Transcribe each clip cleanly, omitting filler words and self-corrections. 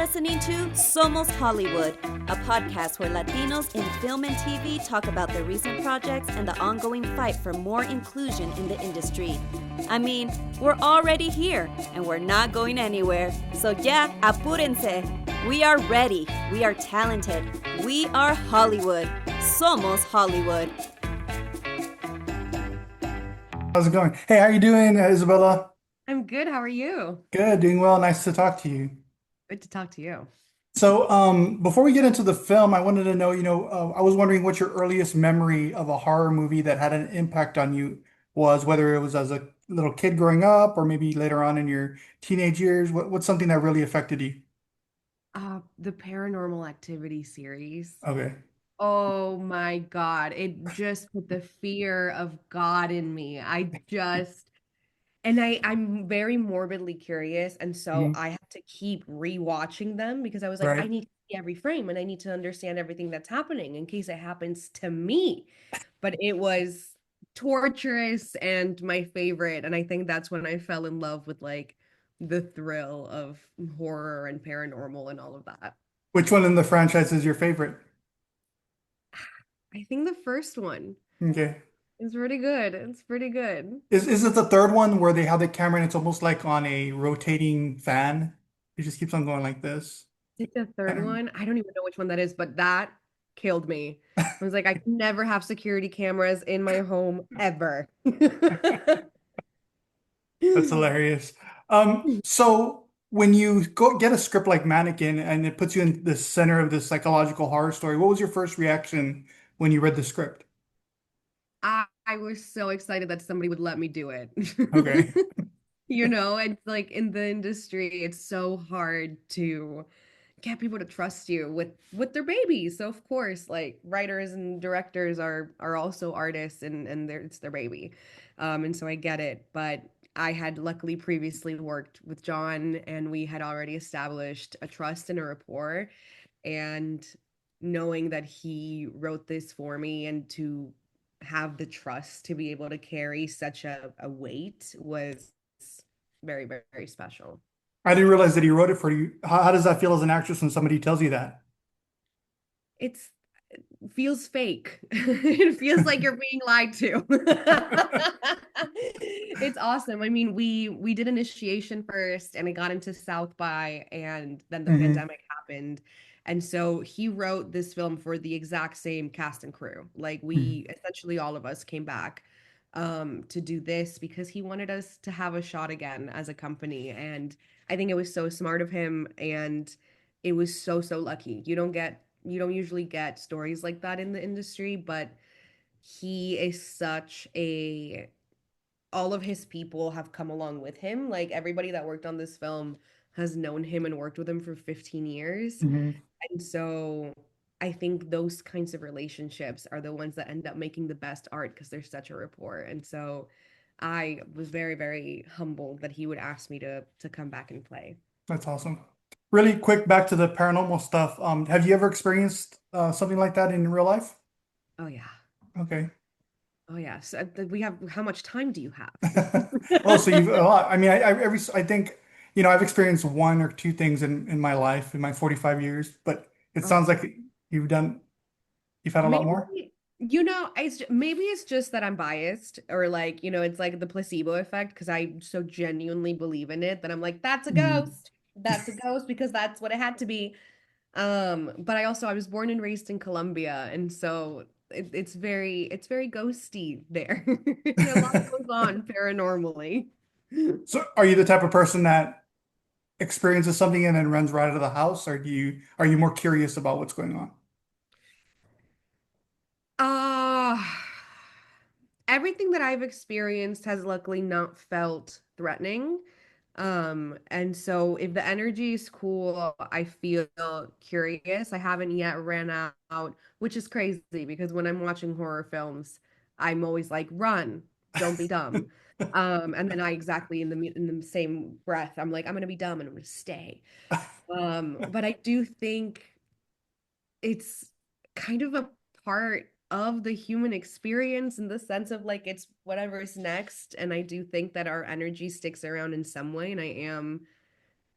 listening to Somos Hollywood, a podcast where Latinos in film and TV talk about their recent projects and the ongoing fight for more inclusion in the industry. I mean, we're already here, and we're not going anywhere. So yeah, apúrense. We are ready. We are talented. We are Hollywood. Somos Hollywood. How's it going? Hey, how you doing, Isabella? I'm good. How are you? Good, doing well. Nice to talk to you. Good to talk to you. So, before we get into the film, I wanted to know, I was wondering what your earliest memory of a horror movie that had an impact on you was, whether it was as a little kid growing up or maybe later on in your teenage years. What's something that really affected you? The Paranormal Activity series. Okay. Oh my God. It just put the fear of God in me. I'm very morbidly curious. And so Mhm. I have to keep rewatching them because I was like, I Right. need to see every frame and I need to understand everything that's happening in case it happens to me. But it was torturous and my favorite. And I think that's when I fell in love with like the thrill of horror and paranormal and all of that. Which one in the franchise is your favorite? I think the first one Okay. is pretty good. It's pretty good. Is it the third one where they have the camera and it's almost like on a rotating fan? It just keeps on going like this. Is it the third one? I don't even know which one that is, but that killed me. I was like, I can never have security cameras in my home ever. That's hilarious. So when you go get a script like Mannequin and it puts you in the center of this psychological horror story, what was your first reaction when you read the script? I was so excited that somebody would let me do it. Okay. It's like in the industry, it's so hard to get people to trust you with their babies. So of course, like writers and directors are also artists and it's their baby. And so I get it, but I had luckily previously worked with John and we had already established a trust and a rapport, and knowing that he wrote this for me and to have the trust to be able to carry such a weight was very, very, very special. I didn't realize that he wrote it for you. How does that feel as an actress when somebody tells you that? It's feels fake. It feels like you're being lied to. It's awesome. I mean, we did initiation first and it got into South by and then the Hmm. pandemic happened. And so he wrote this film for the exact same cast and crew. Like we essentially all of us came back to do this because he wanted us to have a shot again as a company. And I think it was so smart of him and it was so lucky. You don't usually get stories like that in the industry, but he is such a all of his people have come along with him. Like everybody that worked on this film has known him and worked with him for 15 years. Hmm. And so I think those kinds of relationships are the ones that end up making the best art because there's such a rapport. And so I was very, very humbled that he would ask me to come back and play. That's awesome. Really quick, back to the paranormal stuff. Have you ever experienced something like that in real life? Oh yeah. Okay. Oh yeah. So we have how much time do you have? Oh, so you've a lot. I mean, I think, I've experienced one or two things in my life in my 45 years, but it Oh, sounds like you've done, you've had a lot maybe, more. maybe it's just that I'm biased or like, it's like the placebo effect because I so genuinely believe in it that I'm like, that's a Mhm. ghost. That's a ghost because that's what it had to be. But I was born and raised in Colombia, and so it's very ghosty there. A lot goes on paranormally. So are you the type of person that experiences something and then runs right out of the house, or are you more curious about what's going on? Uh Everything that I've experienced has luckily not felt threatening. And so if the energy is cool, I feel curious. I haven't yet ran out, which is crazy because when I'm watching horror films, I'm always like, run, don't be dumb. And then I exactly in the same breath, I'm like, I'm gonna be dumb and I'm gonna stay. But I do think it's kind of a part of the human experience in the sense of like it's whatever's next. And I do think that our energy sticks around in some way. And I am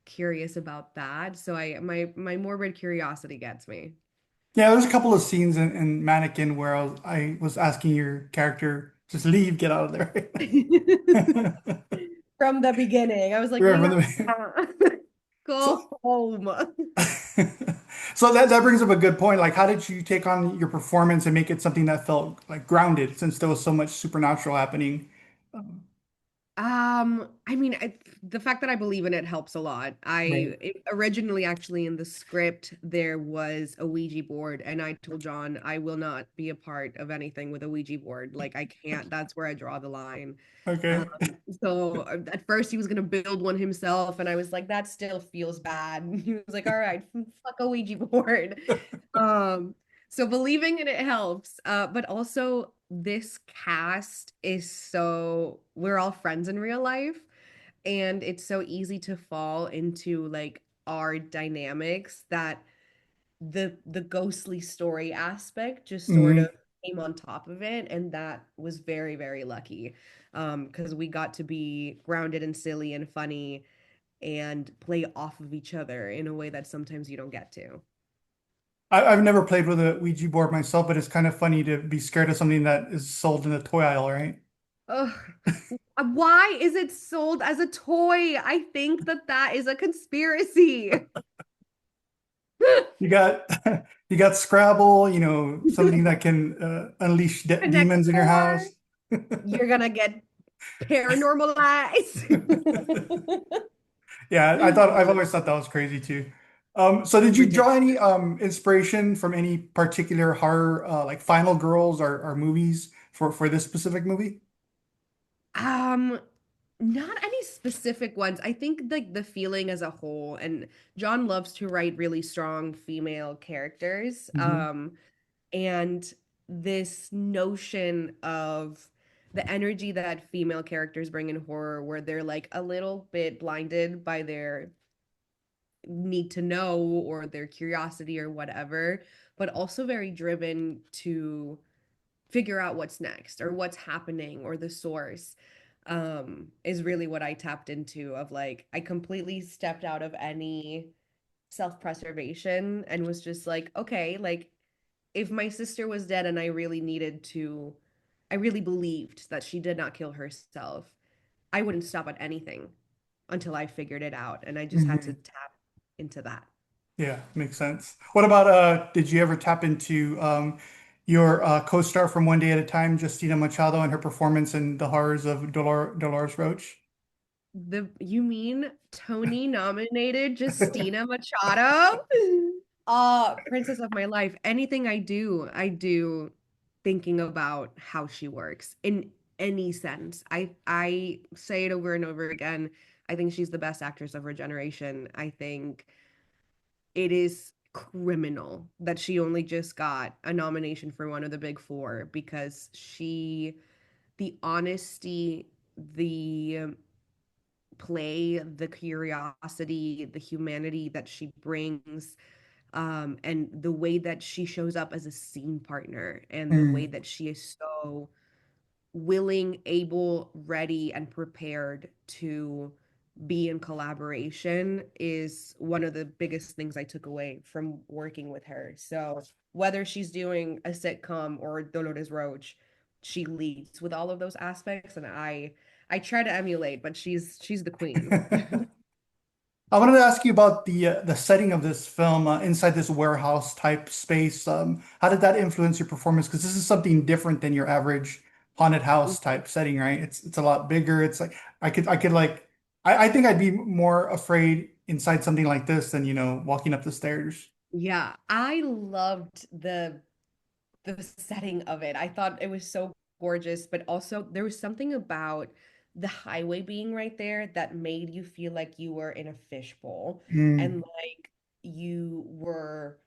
curious about that. So my morbid curiosity gets me. Yeah, there's a couple of scenes in Mannequin where I was asking your character, just leave, get out of there. From the beginning, I was like, Right we from have the go so home. so that brings up a good point. Like, how did you take on your performance and make it something that felt like grounded since there was so much supernatural happening? Um, I mean, the fact that I believe in it helps a lot. right. Originally, actually, in the script, there was a Ouija board, and I told John I will not be a part of anything with a Ouija board. Like, I can't, that's where I draw the line. Um, Okay. so at first he was gonna build one himself, and I was like, that still feels bad. And he was like, all right, fuck a Ouija board. Um, so believing in it helps. But also this cast is so we're all friends in real life, and it's so easy to fall into like our dynamics that the ghostly story aspect just sort of Mhm. came on top of it, and that was very, very lucky. Because we got to be grounded and silly and funny and play off of each other in a way that sometimes you don't get to. I've never played with a Ouija board myself, but it's kind of funny to be scared of something that is sold in the toy aisle, right? Ugh. Why is it sold as a toy? I think that that is a conspiracy. You got you got Scrabble, something that can unleash Connect demons in your four, house. you're gonna get paranormalized. Yeah, I've always thought that was crazy too. So did you draw any Ridiculous. inspiration from any particular horror like Final Girls or movies for this specific movie? Um, Not any specific ones. I think like the feeling as a whole, and John loves to write really strong female characters. Hmm. And this notion of the energy that female characters bring in horror, where they're like a little bit blinded by their need to know or their curiosity or whatever, but also very driven to figure out what's next or what's happening or the source, is really what I tapped into. Of like, I completely stepped out of any self-preservation and was just like, okay, like if my sister was dead and I really believed that she did not kill herself, I wouldn't stop at anything until I figured it out. And I just had to Hmm. tap into that. Yeah, makes sense. What about did you ever tap into your co-star from One Day at a Time, Justina Machado, and her performance in The Horrors of Dolores Roach? You mean Tony nominated Justina Machado? Princess of my life. Anything I do thinking about how she works in any sense. I say it over and over again. I think she's the best actress of her generation. I think it is criminal that she only just got a nomination for one of the big four, because the honesty, the play, the curiosity, the humanity that she brings, and the way that she shows up as a scene partner, and the way Mm. that she is so willing, able, ready, and prepared to be in collaboration is one of the biggest things I took away from working with her. So whether she's doing a sitcom or Dolores Roach, she leads with all of those aspects, and I try to emulate, but she's the queen. I wanted to ask you about the setting of this film inside this warehouse type space. How did that influence your performance? Because this is something different than your average haunted house type setting, right? It's a lot bigger. It's like I could like I think I'd be more afraid inside something like this than walking up the stairs. Yeah, I loved the setting of it. I thought it was so gorgeous, but also there was something about the highway being right there that made you feel like you were in a fishbowl, and Mm. like you were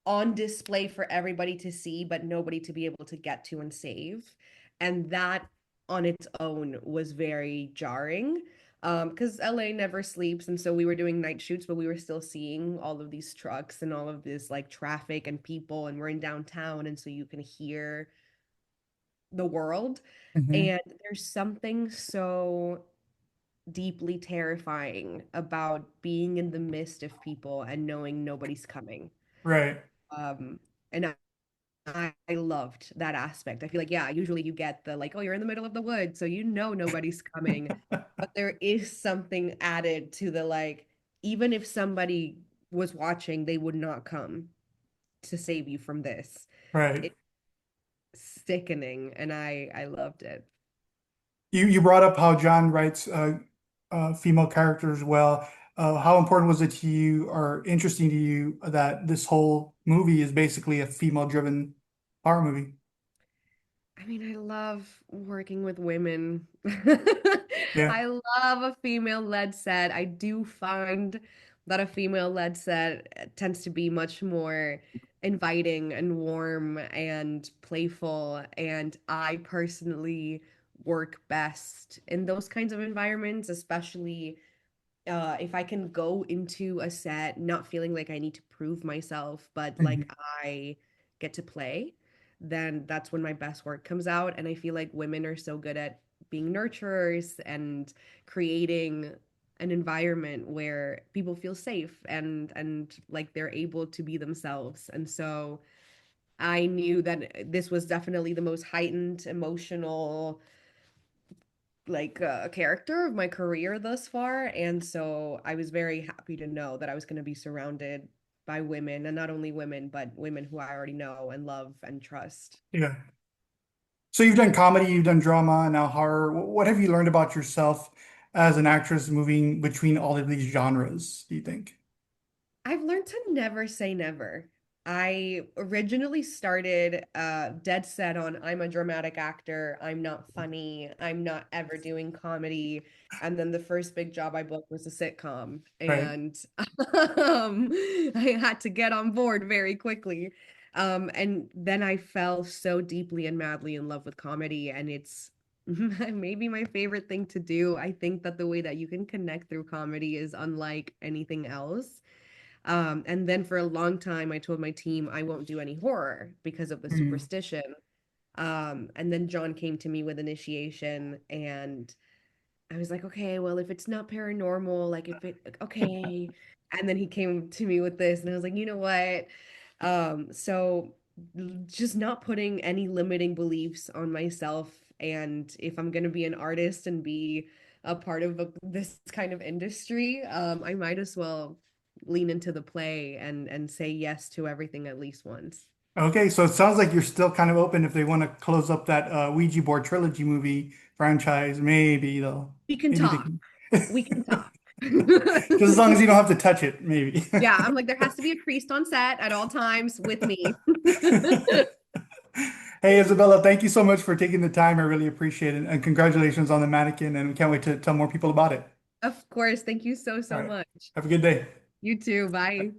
on display for everybody to see, but nobody to be able to get to and save. And that on its own was very jarring. Because LA never sleeps. And so we were doing night shoots, but we were still seeing all of these trucks and all of this like traffic and people, and we're in downtown. And so you can hear the world. Hmm. And there's something so deeply terrifying about being in the midst of people and knowing nobody's coming. Right. And I loved that aspect. I feel like, yeah, usually you get the like, oh, you're in the middle of the woods, so you know nobody's coming. But there is something added to the like, even if somebody was watching, they would not come to save you from this. Right. It's sickening, and I loved it. You brought up how John writes female characters well. How important was it to you or interesting to you that this whole movie is basically a female-driven horror movie? I mean, I love working with women. Yeah. I love a female-led set. I do find that a female-led set tends to be much more inviting and warm and playful. And I personally work best in those kinds of environments, especially if I can go into a set not feeling like I need to prove myself, but Mhm. like I get to play, then that's when my best work comes out. And I feel like women are so good at being nurturers and creating an environment where people feel safe and like they're able to be themselves. And so I knew that this was definitely the most heightened emotional like character of my career thus far. And so I was very happy to know that I was going to be surrounded by women, and not only women, but women who I already know and love and trust. Yeah. So you've done comedy, you've done drama, and now horror. What have you learned about yourself as an actress moving between all of these genres, do you think? I've learned to never say never. I originally started dead set on I'm a dramatic actor, I'm not funny, I'm not ever doing comedy. And then the first big job I booked was a sitcom. Right. And I had to get on board very quickly. And then I fell so deeply and madly in love with comedy, and it's maybe my favorite thing to do. I think that the way that you can connect through comedy is unlike anything else. And then for a long time, I told my team I won't do any horror because of the Mm. superstition. And then John came to me with initiation, and I was like, okay, well, if it's not paranormal, like if it, okay. And then he came to me with this, and I was like, you know what? So just not putting any limiting beliefs on myself. And if I'm going to be an artist and be a part of this kind of industry, I might as well lean into the play and say yes to everything at least once. Okay, so it sounds like you're still kind of open if they want to close up that Ouija board trilogy movie franchise. We can Maybe they talk. can. We can talk. Just as long as you don't have to touch it, maybe. Yeah, I'm like, there has to be a priest on set at all times with me. Hey, Isabella, thank you so much for taking the time. I really appreciate it. And congratulations on the mannequin. And we can't wait to tell more people about it. Of course. Thank you so, All so right. much. Have a good day. You too. Bye.